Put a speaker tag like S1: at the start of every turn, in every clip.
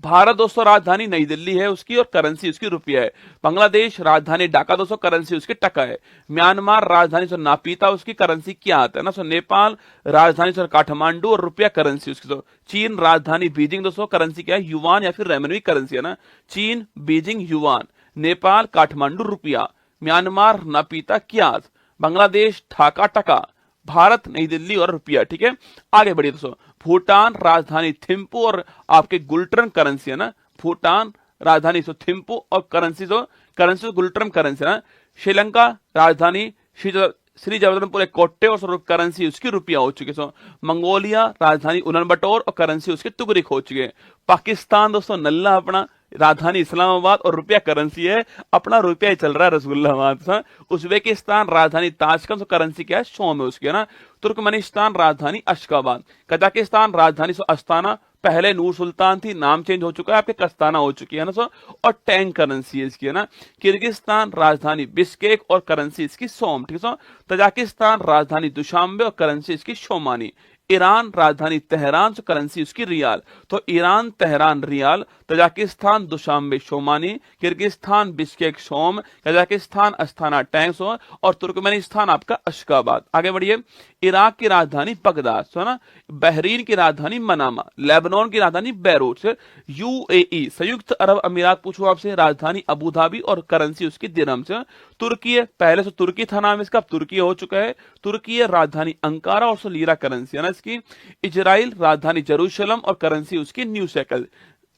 S1: भारत दोस्तों राजधानी नई दिल्ली है उसकी और करेंसी उसकी रुपया है। बांग्लादेश राजधानी ढाका दोस्तों, करेंसी उसकी टका है। म्यांमार राजधानी सो नापीता, उसकी करेंसी क्या आता है ना। सो नेपाल राजधानी सो काठमांडू और रुपया करेंसी उसकी। तो चीन राजधानी बीजिंग दोस्तों, करेंसी क्या है, युवान या फिर रेमनवी करेंसी है ना। चीन बीजिंग युवान, नेपाल काठमांडू रुपया, म्यांमार नापीता क्याज, बांग्लादेश ढाका टका, भारत नई दिल्ली और रुपया। ठीक है, आगे बढ़िए दोस्तों। भूटान राजधानी थिम्पू और आपके गुल्ट्रम करेंसी है ना। भूटान राजधानी सो थिम्पू और करेंसी गुल्ट्रम करेंसी है ना। श्रीलंका राजधानी श्री जगन्नाथपुर कोट्टे और करेंसी उसकी रुपया हो चुकी है। मंगोलिया राजधानी उलन और करेंसी उसकी तुगरिक हो चुकी है। पाकिस्तान दोस्तों नल्ला अपना राजधानी इस्लामाबाद और रुपया करेंसी है, अपना रुपया ही चल रहा है रसगुल्लाबाद। उज्बेकिस्तान राजधानी ताशकंद, करेंसी क्या है, शोम है उसकी है ना। तुर्कमेनिस्तान राजधानी अशकाबाद, कजाकिस्तान राजधानी अस्ताना, पहले नूर सुल्तान थी, नाम चेंज हो चुका है, आपके कस्ताना हो चुकी है ना। और टैंक करेंसी है इसकी है ना। किर्गिस्तान राजधानी बिस्केक और करेंसी इसकी सोम। ठीक है, तजाकिस्तान राजधानी दुशांबे और करेंसी इसकी शोमानी। ईरान राजधानी तेहरान, करेंसी उसकी रियाल। तो Iran Tehran rial, Tajikistan Dushanbe somoni, Kyrgyzstan Bishkek som, Kazakhstan Astana टैंक्स और तुर्कमेनिस्तान आपका अशकाबाद। आगे बढ़िए। इराक की राजधानी बगदाद है ना। बहरीन की राजधानी मनामा, लेबनान की राजधानी बैरूट। यूएई संयुक्त अरब अमीरात पूछो आपसे, राजधानी अबू धाबी और करेंसी उसकी दिरहम से। तुर्की पहले से तुर्की था नाम इसका, अब तुर्की हो चुका है। तुर्की राजधानी अंकारा और लीरा करेंसी है ना इसकी। इजराइल राजधानी जेरूशलम और करेंसी उसकी न्यू शेकल।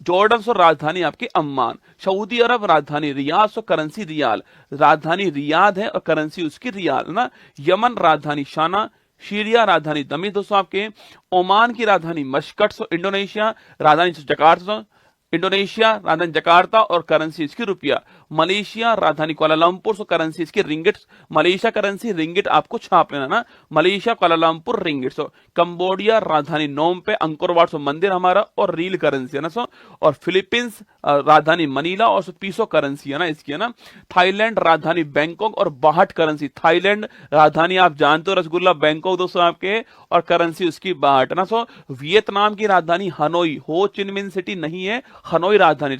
S1: जॉर्डन सो राजधानी आपकी अम्मान। सऊदी अरब राजधानी रियाद सो करेंसी रियाल, राजधानी रियाद है और करेंसी उसकी रियाल ना। यमन राजधानी शाना, सीरिया राजधानी दमिश दोस्तों आपके। ओमान की राजधानी मस्कट सो, इंडोनेशिया राजधानी जकार्ता, इंडोनेशिया राजधानी जकार्ता और करेंसी इसकी रुपया। मलेशिया राजधानी कुआलालंपुर सो, करेंसी इसकी रिंगिट। मलेशिया करेंसी रिंगिट आपको छाप लेना ना, मलेशिया कुआलालंपुर रिंगिट सो। कंबोडिया राजधानी नोम पे, अंकोरवाट सो मंदिर हमारा और रील करेंसी है ना सो। और फिलीपींस राजधानी मनीला और पीसो करेंसी है ना इसकी है ना। थाईलैंड राजधानी बैंकॉक और बाहट करेंसी। थाईलैंड राजधानी आप जानते हो रसगुल्ला, बैंकॉक दोस्तों आपके और करेंसी उसकी बाहट है ना सो। वियतनाम की राजधानी हनोई, हो चिनमिन सिटी नहीं है, हनोई राजधानी।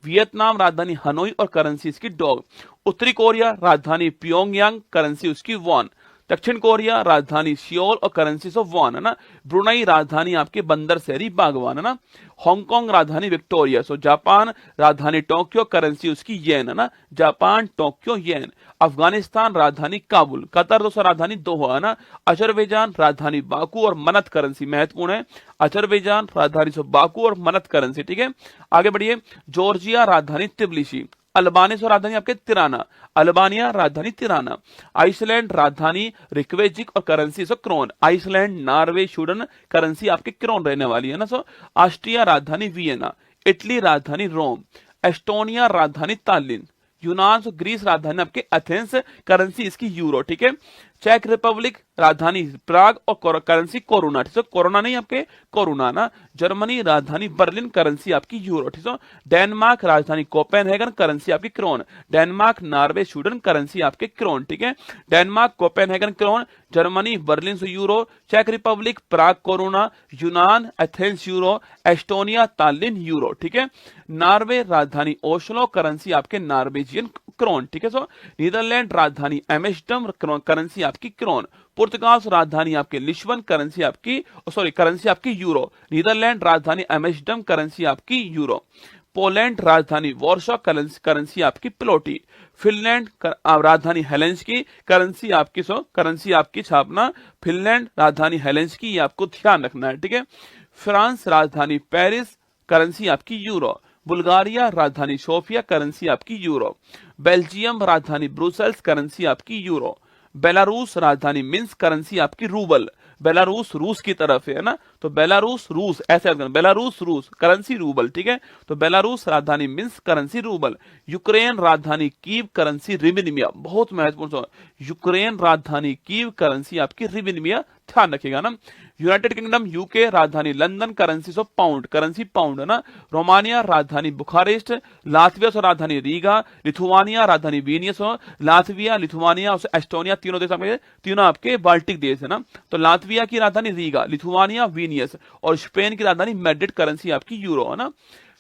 S1: वियतनाम राजधानी हनोई और करेंसी इसकी डॉग। उत्तरी कोरिया राजधानी प्योंगयांग, करेंसी उसकी वॉन। दक्षिण कोरिया राजधानी सियोल और करेंसी सो वॉन है ना। ब्रुनई राजधानी आपके बंदर शहरी बागवान है ना। हांगकांग राजधानी विक्टोरिया। सो जापान राजधानी टोक्यो, करेंसी उसकी येन है ना। जापान टोक्यो येन। अफगानिस्तान राजधानी काबुल। कतर दोस्तों राजधानी दोहा है ना। अजरबैजान राजधानी बाकू और मनत, करेंसी महत्वपूर्ण है। अजरबैजान राजधानी सो बाकू और मनत करेंसी। ठीक है, आगे बढ़िए। जॉर्जिया राजधानी तिब्लिसी। अल्बानिया सो राजधानी आपके तिराना, अल्बानिया राजधानी तिराना। आइसलैंड राजधानी रिक्वेजिक और करेंसी सो krone. Iceland Norway Sweden, currency आपके क्रोन रहने वाली है ना सो। ऑस्ट्रिया राजधानी वियना। इटली राजधानी रोम। एस्टोनिया राजधानी तालिन। यूनान सो ग्रीस राजधानी आपके एथेंस, करेंसी इसकी यूरो। ठीक है, चेक रिपब्लिक राजधानी प्राग और करेंसी कोरोना। ठीक है, कोरोना नहीं आपके कोरोना ना। जर्मनी राजधानी बर्लिन, करेंसी आपकी यूरो। ठीक है, डेनमार्क राजधानी कोपेनहेगन, करेंसी आपकी krone. Denmark Norway Sweden, currency आपके क्रोन। ठीक है, Denmark Copenhagen krone, Germany Berlin से यूरो, चेक रिपब्लिक प्राग कोरोना, यूनान Athens euro, Estonia Tallinn euro. ठीक है, नॉर्वे राजधानी ओस्लो, करेंसी आपके नॉर्वेजियन क्रोन। ठीक है, सो नीदरलैंड राजधानी एम्स्टर्डम, करेंसी आपकी क्रोन। पुर्तगाल राजधानी आपके लिस्बन, करेंसी आपकी यूरो। नीदरलैंड राजधानी एम्स्टर्डम, करेंसी आपकी यूरो। पोलैंड राजधानी वॉर्सो, करेंसी आपकी प्लोटी। फिनलैंड राजधानी हेलेंस्की, करेंसी आपकी छापना फिनलैंड राजधानी हेलेंस्की, ये आपको ध्यान रखना है। ठीक है, फ्रांस राजधानी पेरिस, करेंसी आपकी यूरो। बुल्गारिया राजधानी सोफिया, करेंसी आपकी यूरो। बेल्जियम राजधानी ब्रुसेल्स, करेंसी आपकी यूरो। बेलारूस राजधानी मिन्स्क, करेंसी आपकी रूबल। बेलारूस रूस की तरफ है ना, तो बेलारूस रूस ऐसे, बेलारूस रूस करेंसी रूबल। ठीक है, तो बेलारूस राजधानी मिन्स्क, करेंसी रूबल। यूक्रेन राजधानी कीव, करेंसी रिबिनिमिया, बहुत महत्वपूर्ण। यूक्रेन राजधानी कीव, करेंसी आपकी रिबिनिमिया, ध्यान रखिएगा ना। यूनाइटेड किंगडम यूके राजधानी London, currency of pound, currency pound है ना। रोमानिया राजधानी बुखारेस्ट, लातविया सो राजधानी रीगा, लिथुआनिया राजधानी विनियस हो, लातविया लिथुआनिया और एस्टोनिया तीनों देश आपके, तीनों आपके बाल्टिक देश है ना। तो लातविया की राजधानी रीगा, लिथुआनिया विनियस और स्पेन की राजधानी मैड्रिड, करेंसी आपकी यूरो है ना।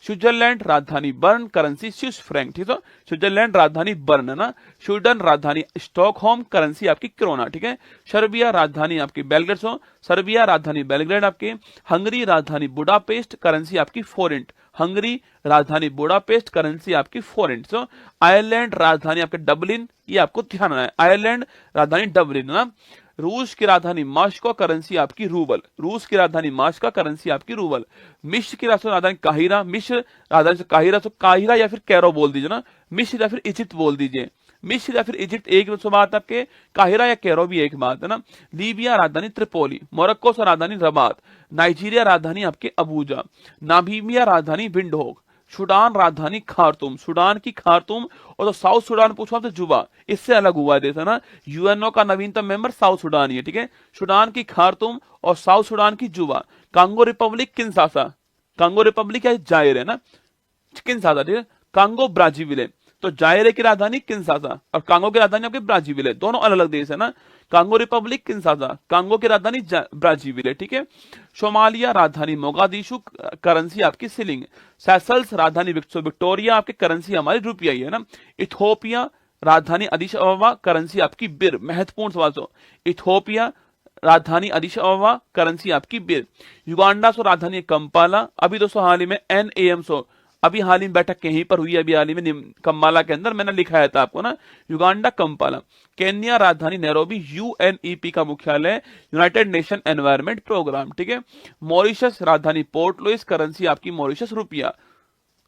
S1: स्विट्जरलैंड राजधानी बर्न, करेंसी स्विस फ्रैंक, ठीक है। स्विट्जरलैंड राजधानी बर्न है ना। स्वीडन राजधानी स्टॉकहोम, करेंसी आपकी क्रोना, ठीक है। सर्बिया राजधानी आपकी बेलग्रेड हो, सर्बिया राजधानी बेलग्रेड आपके। हंगरी राजधानी बुडापेस्ट, करेंसी आपकी फोरेंट, हंगरी राजधानी बुडापेस्ट, करेंसी आपकी फोरेंट। सो आयरलैंड राजधानी आपके डबलिन, ये आपको ध्यान रखना है, आयरलैंड राजधानी डबलिन है ना। रूस की राजधानी मास्को, करेंसी आपकी रूबल, रूस की राजधानी मास्को, करेंसी आपकी रूबल। मिस्र की राजधानी काहिरा, मिस्र राजधानी से काहिरा, तो काहिरा या फिर कैरो बोल दीजिए ना, मिस्र या फिर इजिप्ट बोल दीजिए, मिस्र या फिर इजिप्ट एक बात आपके, काहिरा या कैरो भी एक बात है ना। लीबिया राजधानी त्रिपोली, मोरक्को से राजधानी रबात, नाइजीरिया राजधानी आपके अबूजा, नामीबिया राजधानी विंडहोक, सूडान राजधानी खार्तूम, सूडान की खार्तूम। और तो साउथ सूडान पूछो आपसे जुबा, इससे अलग हुआ है देश है ना। यूएनओ का नवीनतम मेंबर साउथ सूडान ही है, ठीक है। सूडान की खार्तूम और साउथ सूडान की जुबा। Congo Republic Kinshasa, Congo Republic या जायर है ना, किंशासा, ठीक है। कांगो ब्राजीविले, तो जायरे की राजधानी किंशासा और कांगो की राजधानी आपके ब्राजीविले, दोनों अलग अलग देश है ना। कांगो रिपब्लिक किंशासा, कांगो की राजधानी ब्राजीविले, ठीक है। सोमालिया राजधानी मोगादिशु, करेंसी आपकी सिलिंग। सेशल्स राजधानी विक्टोरिया, आपकी करेंसी हमारी रुपया ही है ना। इथोपिया राजधानी अदिश अबबा, करेंसी आपकी बिर, महत्वपूर्ण सवाल सो, इथोपिया राजधानी अदिश अबबा, करेंसी आपकी बिर। युगांडा सो राजधानी कंपाला, अभी दोस्तों हाल ही में NAM सो, अभी हाल ही में बैठक कहीं पर हुई है, अभी हाल ही में कंपाला के अंदर, मैंने लिखाया था आपको ना, युगांडा कंपाला। केन्या राजधानी नैरोबी, UNEP का मुख्यालय, यूनाइटेड नेशन एनवायरमेंट प्रोग्राम, ठीक है। मॉरिशस राजधानी पोर्ट लुइस, करेंसी आपकी मॉरिशस रुपया।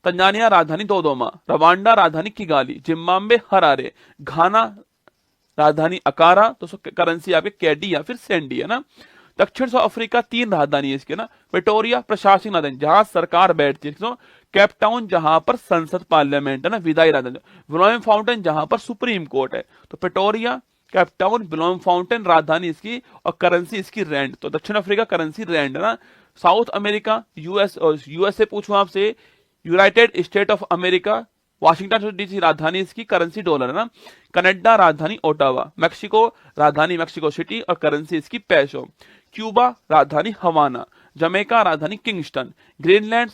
S1: तंजानिया राजधानी दोदोमा, रवांडा राजधानी किगाली, जिम्बाब्वे हरारे, घाना राजधानी अकारा, तो करेंसी आपके कैडी या फिर सेंडी है ना। दक्षिण अफ्रीका तीन राजधानी है इसके ना, प्रिटोरिया प्रशासनिक राजधानी जहां सरकार बैठती है, केप टाउन जहां पर संसद पार्लियामेंट है ना, विधायी राजधानी, विलोम फाउंटेन जहां पर सुप्रीम कोर्ट है। तो प्रिटोरिया, केप टाउन, विलोम फाउंटेन राजधानी इसकी और करेंसी इसकी रैंड, तो दक्षिण अफ्रीका करेंसी रैंड है ना। साउथ अमेरिका यूएसए पूछूं आपसे, United state of America, Washington DC राजधानी इसकी, करेंसी डॉलर है ना। कनाडा राजधानी ओटावा, मैक्सिको राजधानी मैक्सिको सिटी और करेंसी इसकी पेसो। क्यूबा राजधानी हवाना, जमैका राजधानी किंगस्टन, ग्रीनलैंड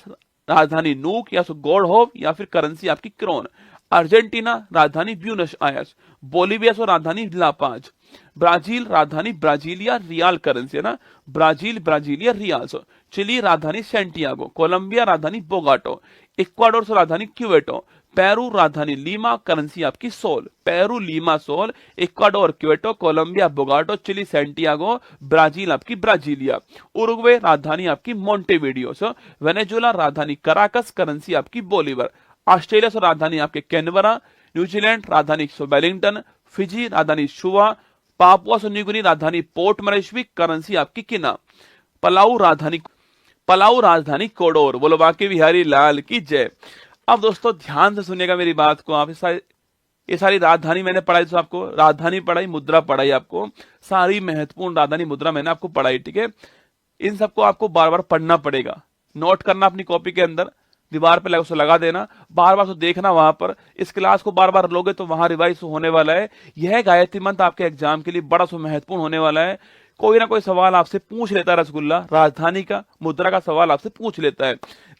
S1: राजधानी नूक या गॉड होप या फिर करेंसी आपकी क्रोन। अर्जेंटीना राजधानी ब्यूनस आयर्स, बोलिविया सो राजधानी लापाज, ब्राजील राजधानी ब्राजीलिया रियाल, करेंसी है ना, ब्राजील ब्राजीलिया रियाल। चिली राजधानी सेंटियागो, कोलंबिया राजधानी बोगाटो, इक्वाडोर से राजधानी क्यूवेटो, पेरू राजधानी लीमा, करेंसी आपकी sol, Peru Lima sol, Ecuador Quito, Colombia Bogota, Chile Santiago, Brazil आपकी ब्राजीलिया। उरुग्वे राजधानी आपकी मोंटेविडियो, वेनेजुला राजधानी कराकस, करेंसी आपकी बोलीवर। ऑस्ट्रेलिया से राजधानी आपके कैनबरा, न्यूजीलैंड राजधानी वेलिंगटन, फिजी राजधानी शुवा, पापुआ न्यू राजधानी पोर्ट मरेस्वी, करेंसी आपकी किना। पलाऊ राजधानी कोडोर। बोलो बाकी बिहारी लाल की जय। अब दोस्तों ध्यान से सुनिएगा मेरी बात को, आप ये सारी राजधानी मैंने पढ़ाई, तो आपको राजधानी पढ़ाई, मुद्रा पढ़ाई, आपको सारी महत्वपूर्ण राजधानी मुद्रा मैंने आपको पढ़ाई, ठीक है। इन सबको आपको बार बार पढ़ना पड़ेगा, नोट करना अपनी कॉपी के अंदर, दीवार पे उसे लगा देना, बार बार तो देखना वहां पर, इस क्लास को बार बार लोगे तो वहां रिवाइज होने वाला है। यह गायत्री मंत्र आपके एग्जाम के लिए बड़ा महत्वपूर्ण होने वाला है। कोई ना कोई सवाल आपसे पूछ लेता है, रसगुल्ला राजधानी का मुद्रा का सवाल आपसे पूछ लेता है।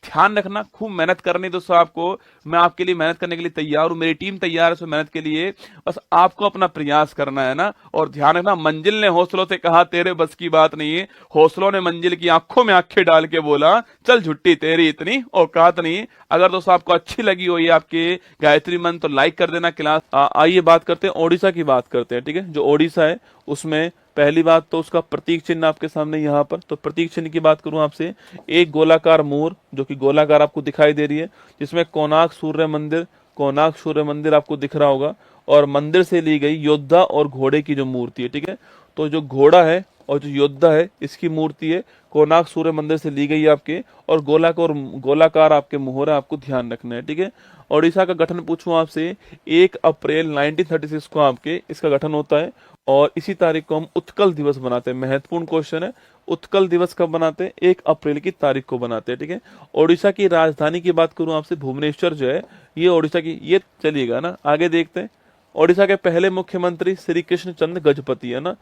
S1: ध्यान रखना, खूब मेहनत करनी दोस्तों आपको, मैं आपके लिए मेहनत करने के लिए तैयार हूं, मेरी टीम तैयार है मेहनत के लिए, बस आपको अपना प्रयास करना है ना। और ध्यान रखना, मंजिल ने हौसलों से कहा तेरे बस की बात नहीं है, हौसलों ने मंजिल की आंखों में आंखें डाल के बोला चल झुट्टी तेरी इतनी औकात नहीं। अगर दोस्तों आपको अच्छी लगी हो ये आपके गायत्री मंत्र तो लाइक कर देना। क्लास आइए बात करते हैं ओडिशा की, बात करते हैं, ठीक है। जो ओडिशा है उसमें पहली बात तो उसका प्रतीक चिन्ह आपके सामने यहाँ पर, तो प्रतीक चिन्ह की बात करूं आपसे, एक गोलाकार मोर जो कि गोलाकार आपको दिखाई दे रही है, जिसमें कोणार्क सूर्य मंदिर आपको दिख रहा होगा, और मंदिर से ली गई योद्धा और घोड़े की जो मूर्ति है, ठीक है। तो जो घोड़ा है और जो योद्धा है इसकी मूर्ति है, कोणार्क सूर्य मंदिर से ली गई है आपके, और गोलाकार आपके मोहर है, आपको ध्यान रखना है, ठीक है। ओडिशा का गठन पूछूं आपसे, 1 अप्रैल 1936 को आपके इसका गठन होता है। और इसी तारीख को हम उत्कल दिवस बनाते हैं। महत्वपूर्ण क्वेश्चन है, उत्कल दिवस कब बनाते हैं? 1 अप्रैल की तारीख को बनाते हैं, ठीक है। ओडिशा की राजधानी की बात करूं आपसे, भुवनेश्वर जो है ये ओडिशा की, ये चलिएगा ना। आगे देखते हैं, ओडिशा के पहले मुख्यमंत्री श्री कृष्ण चंद्र गजपति है ना।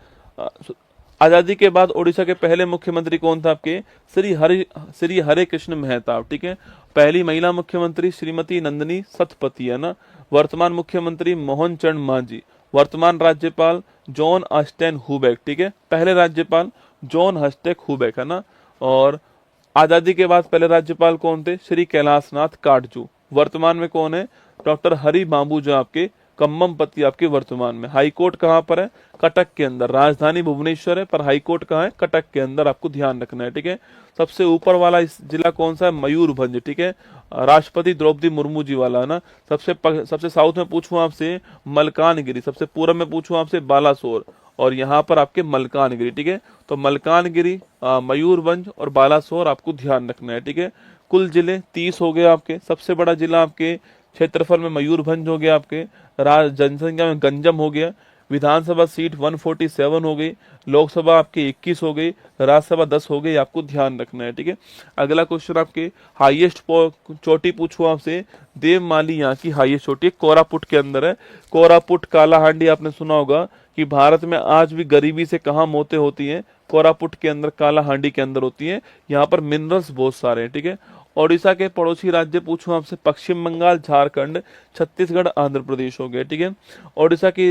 S1: आजादी के बाद ओडिशा के पहले मुख्यमंत्री कौन था आपके? श्री हरे कृष्ण मेहताब, ठीक है। पहली महिला मुख्यमंत्री श्रीमती नंदिनी सतपथी है ना। वर्तमान मुख्यमंत्री मोहन चरण मांझी। वर्तमान राज्यपाल जॉन अस्टेन हुबेक, ठीक है। पहले राज्यपाल जॉन हस्टेक हुबेक है ना। और आजादी के बाद पहले राज्यपाल कौन थे? श्री कैलाशनाथ काटजू। वर्तमान में कौन है? डॉक्टर हरि बाबू जो आपके कम्ममपति आपके वर्तमान में। हाई कोर्ट कहाँ पर है? कटक के अंदर। राजधानी भुवनेश्वर है पर हाई कोर्ट कहाँ है? कटक के अंदर, आपको ध्यान रखना है, ठीक है। सबसे ऊपर वाला इस जिला कौन सा है? मयूरभंज, ठीक है। राष्ट्रपति द्रौपदी मुर्मू जी वाला है ना। सबसे साउथ में पूछूं आपसे मलकानगिरी, सबसे पूर्व में पूछूं आपसे बालासोर, और यहाँ पर आपके मलकानगिरी, ठीक है। तो मलकानगिरी, मयूरभंज और बालासोर आपको ध्यान रखना है, ठीक है। कुल जिले 30 हो गए आपके। सबसे बड़ा जिला आपके क्षेत्रफल में मयूरभंज हो गया आपके। जनसंख्या में गंजम हो गया। विधानसभा सीट 147 हो गई। लोकसभा आपकी 21 हो गई। राज्यसभा 10 हो गई, आपको ध्यान रखना है, ठीक है। अगला क्वेश्चन आपके हाईएस्ट चोटी पूछूं आपसे, देवमाली यहाँ की हाईएस्ट चोटी है, कोरापुट के अंदर है। कोरापुट कालाहांडी आपने सुना होगा कि भारत में आज भी गरीबी से कहाँ मौतें होती हैं? कोरापुट के अंदर, कालाहांडी के अंदर होती हैं। यहाँ पर मिनरल्स बहुत सारे हैं, ठीक है। ओडिशा के पड़ोसी राज्य पूछूं आपसे, पश्चिम बंगाल, झारखंड, छत्तीसगढ़, आंध्र प्रदेश हो गए, ठीक है। ओडिशा की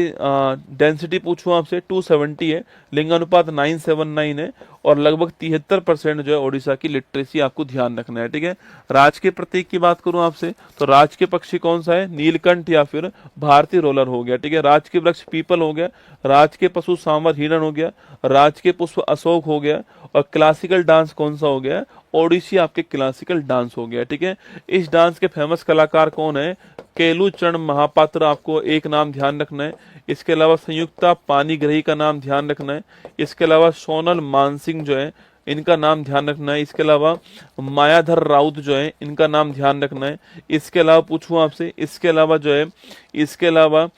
S1: डेंसिटी पूछूं आपसे 270 है। लिंगानुपात 979 है। और लगभग 73% जो है ओडिशा की लिटरेसी, आपको ध्यान रखना है, ठीक है। राज के प्रतीक की बात करूं आपसे, तो राज के पक्षी कौन सा है? नीलकंठ या फिर भारतीय रोलर हो गया, ठीक है। राज के वृक्ष पीपल हो गया। राज के पशु सांवर हिरण हो गया। राज के पुष्प अशोक हो गया। और क्लासिकल डांस कौन सा हो गया? ओडिसी आपके क्लासिकल डांस हो गया, ठीक है। इस डांस के फेमस कलाकार कौन है? केलुचरण महापात्र, आपको एक नाम ध्यान रखना है। इसके अलावा संयुक्ता पानीग्रही का नाम ध्यान रखना है। इसके अलावा सोनल मानसिंह जो है, इनका नाम ध्यान रखना है। इसके अलावा मायाधर राउत जो है, इनका नाम ध्यान रखना है। इसके अलावा पूछूं आपसे, इसके अलावा जो है, इसके अलावा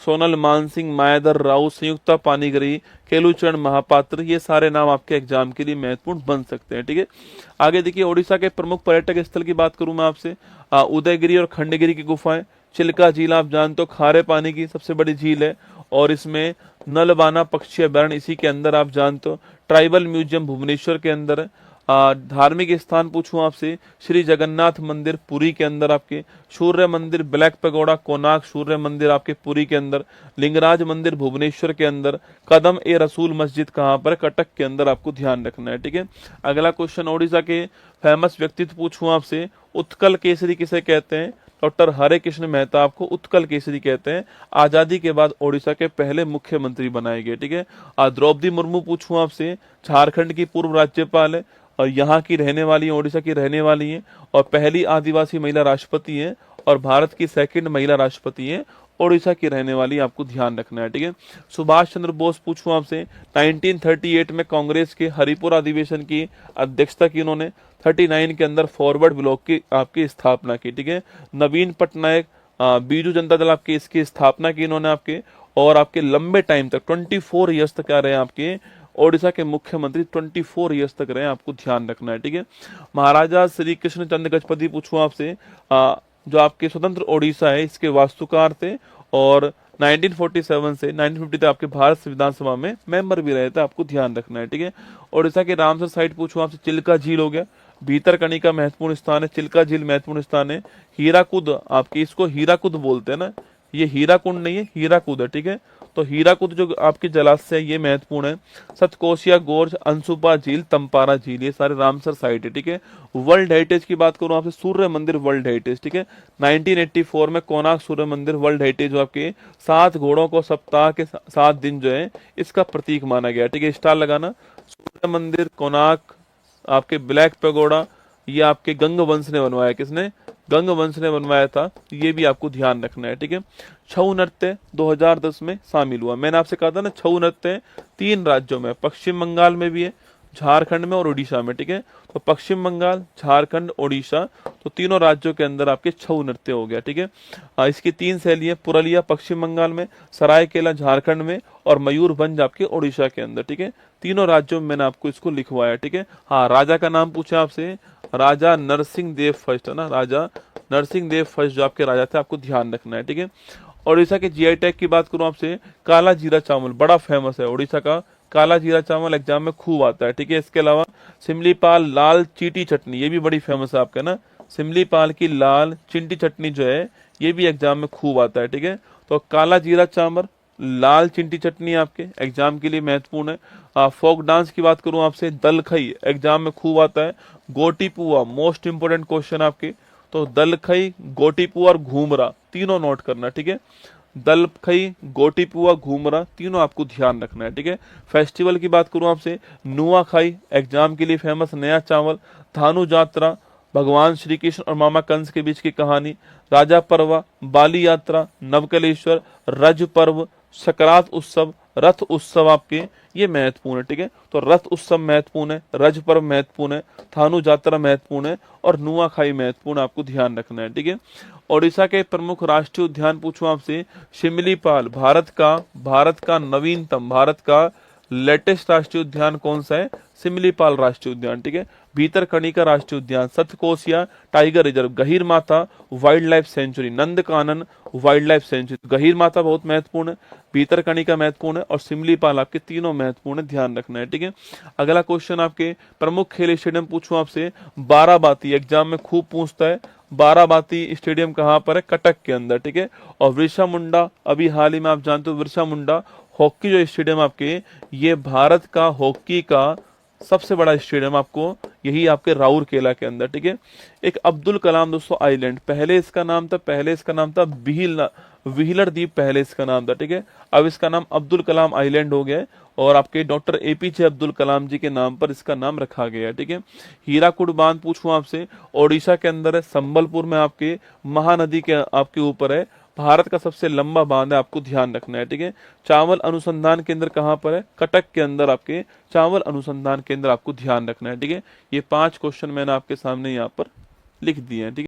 S1: सोनल मानसिंह, मायाधर राउत, संयुक्ता पानीग्रही, केलुचरण महापात्र, ये सारे नाम आपके एग्जाम के लिए महत्वपूर्ण बन सकते हैं, ठीक है। आगे देखिए, ओडिशा के प्रमुख पर्यटक स्थल की बात करूं मैं आपसे, उदयगिरी और खंडगिरी की गुफाएं। चिल्का झील आप जानते हो, खारे पानी की सबसे बड़ी झील है। और इसमें नलबाना पक्षी अभ्यारण्य इसी के अंदर, आप जानते हो। ट्राइबल म्यूजियम भुवनेश्वर के अंदर है। धार्मिक स्थान पूछूं आपसे, श्री जगन्नाथ मंदिर पुरी के अंदर आपके। सूर्य मंदिर ब्लैक पैगोडा कोणार्क सूर्य मंदिर आपके पुरी के अंदर। लिंगराज मंदिर भुवनेश्वर के अंदर। कदम ए रसूल मस्जिद कहाँ पर? कटक के अंदर, आपको ध्यान रखना है, ठीक है। अगला क्वेश्चन, ओडिशा के फेमस व्यक्तित्व पूछूं आपसे, उत्कल केसरी किसे कहते हैं? डॉक्टर हरे कृष्ण मेहताब को उत्कल केसरी कहते हैं। आजादी के बाद ओडिशा के पहले मुख्यमंत्री बनाए गए, ठीक है। द्रौपदी मुर्मू पूछूं आपसे, झारखंड की पूर्व राज्यपाल है और यहाँ की रहने वाली है, ओडिशा की रहने वाली है। और पहली आदिवासी महिला राष्ट्रपति है। और भारत की सेकंड महिला राष्ट्रपति है। ओडिशा की रहने वाली, आपको ध्यान रखना है, ठीक है। सुभाष चंद्र बोस पूछूं आपसे, 1938 में कांग्रेस के हरिपुर अधिवेशन की अध्यक्षता की उन्होंने। 39 के अंदर फॉरवर्ड ब्लॉक की आपकी स्थापना की, ठीक है। नवीन पटनायक, बीजू जनता दल, आपकी इसकी स्थापना की इन्होंने आपके। और आपके लंबे टाइम तक 24 ईयर्स तक आ रहे हैं आपके ओडिशा के मुख्यमंत्री, 24 ईयर्स तक रहे, आपको ध्यान रखना है, ठीक है। महाराजा श्री कृष्ण चंद्र गजपति पूछूं आपसे, जो आपके स्वतंत्र ओडिशा है इसके वास्तुकार थे। और 1947 से 1950 तक आपके भारत संविधान सभा में मेंबर भी रहे थे, आपको ध्यान रखना है, ठीक है। ओडिशा के रामसर साइट पूछूं आपसे, चिल्का झील हो गया। भीतरकनिका महत्वपूर्ण स्थान है। चिल्का झील महत्वपूर्ण स्थान है। हीराकुद, आपकी इसको हीराकुद बोलते हैं ना, ये हीराकुंड नहीं है, हीराकुद है, ठीक है। तो हीराकुद जो आपके जलाशय है ये महत्वपूर्ण है। सतकोशिया गोर्ज, अंशुपा झील, तंपारा झील, ये सारे रामसर साइट है, ठीक है। वर्ल्ड हेरिटेज की बात करूं आपसे, सूर्य मंदिर वर्ल्ड हेरिटेज, ठीक है। 1984 में कोणार्क सूर्य मंदिर वर्ल्ड हेरिटेज, जो आपके 7 घोड़ों को सप्ताह के 7 दिन जो है इसका प्रतीक माना गया, ठीक है। स्टार लगाना। सूर्य मंदिर, कोणार्क, आपके ब्लैक पैगोडा, ये आपके गंग वंश ने बनवाया। किसने? गंग वंश ने बनवाया था, ये भी आपको ध्यान रखना है, ठीक है। छऊ नृत्य 2010 में शामिल हुआ। मैंने आपसे कहा था ना, छऊ नृत्य 3 राज्यों में, पश्चिम बंगाल में भी है, झारखंड में और उड़ीसा में, ठीक है। तो तो पश्चिम बंगाल, झारखंड, ओडिशा, तो तीनों राज्यों के अंदर आपके छऊ नृत्य हो गया। ठीक है, इसकी 3 शैली है, पुरलिया पश्चिम बंगाल में, सरायकेला झारखंड में और मयूरभंज आपके ओडिशा के अंदर। ठीक है, तीनों राज्यों में मैंने आपको इसको लिखवाया। ठीक है, हाँ, राजा का नाम पूछा आपसे, राजा नरसिंह देव फर्स्ट है ना, राजा नरसिंह देव फर्स्ट जो आपके राजा थे, आपको ध्यान रखना है। ठीक है, ओडिशा के जीआई टैग की बात करूं आपसे, काला जीरा चावल बड़ा फेमस है ओडिशा का, काला जीरा चावल एग्जाम में खूब आता है। ठीक है, इसके अलावा सिमलीपाल लाल चीटी चटनी, ये भी बड़ी फेमस है आपका ना, सिमलीपाल की लाल चिंटी चटनी जो है ये भी एग्जाम में खूब आता है। ठीक है, तो काला जीरा चावल, लाल चिंटी चटनी आपके एग्जाम के लिए महत्वपूर्ण है। फोक डांस की बात करूं आपसे, दलखई एग्जाम में खूब आता है। गोटी पुआ मोस्ट इंपोर्टेंट क्वेश्चन आपके, तो दलखई, गोटी पुआ और घूमरा तीनों नोट करना। ठीक है, दलखई, गोटी पुआ, घूमरा तीनों आपको ध्यान रखना है। ठीक है, फेस्टिवल की बात करूं आपसे, नुआखाई एग्जाम के लिए फेमस नया चावल, धानु यात्रा भगवान श्री कृष्ण और मामा कंस के बीच की कहानी, राजा पर्वा, बाली यात्रा, नवकलेश्वर, रज पर्व, सकरात उत्सव, रथ उत्सव आपके ये महत्वपूर्ण है। ठीक है, तो रथ उत्सव महत्वपूर्ण है, रज पर्व महत्वपूर्ण है, थानु यात्रा महत्वपूर्ण है और नुआखाई महत्वपूर्ण, आपको ध्यान रखना है। ठीक है, ओडिशा के प्रमुख राष्ट्रीय उद्यान पूछूं आपसे, शिमलीपाल भारत का नवीनतम, भारत का लेटेस्ट राष्ट्रीय उद्यान कौन सा है, सिमलीपाल राष्ट्रीय उद्यान। ठीक है, भीतरकनिका राष्ट्रीय उद्यान, Satkosia tiger reserve, Gahirmatha wildlife sanctuary, Nandankanan wildlife sanctuary. Gahirmatha बहुत महत्वपूर्ण है, भीतरकनिका महत्वपूर्ण है और सिमलीपाल आपके तीनों महत्वपूर्ण है, ध्यान रखना है। ठीक है, अगला क्वेश्चन आपके प्रमुख खेल स्टेडियम पूछूं आपसे, बाराबाती एग्जाम में खूब पूछता है, बाराबाती स्टेडियम कहाँ पर है, कटक के अंदर। ठीक है, और बिरसा मुंडा, अभी हाल ही में आप जानते हो बिरसा मुंडा हॉकी जो स्टेडियम आपके, ये भारत का हॉकी का सबसे बड़ा स्टेडियम आपको यही आपके राउरकेला के अंदर। ठीक है, एक अब्दुल कलाम दोस्तों आइलैंड, पहले इसका नाम था व्हीलर द्वीप, पहले इसका नाम था। ठीक है, अब इसका नाम अब्दुल कलाम आइलैंड हो गया है और आपके डॉक्टर एपीजे अब्दुल कलाम जी के नाम पर इसका नाम रखा गया है। ठीक है, हीराकुड बांध पूछूं आपसे, ओडिशा के अंदर है, संबलपुर में आपके महानदी के आपके ऊपर है, भारत का सबसे लंबा बांध है, आपको ध्यान रखना है। ठीक है, चावल अनुसंधान केंद्र कहाँ पर है, कटक के अंदर आपके चावल अनुसंधान केंद्र, आपको ध्यान रखना है। ठीक है, ये 5 क्वेश्चन मैंने आपके सामने यहाँ पर लिख दिए हैं। ठीक है।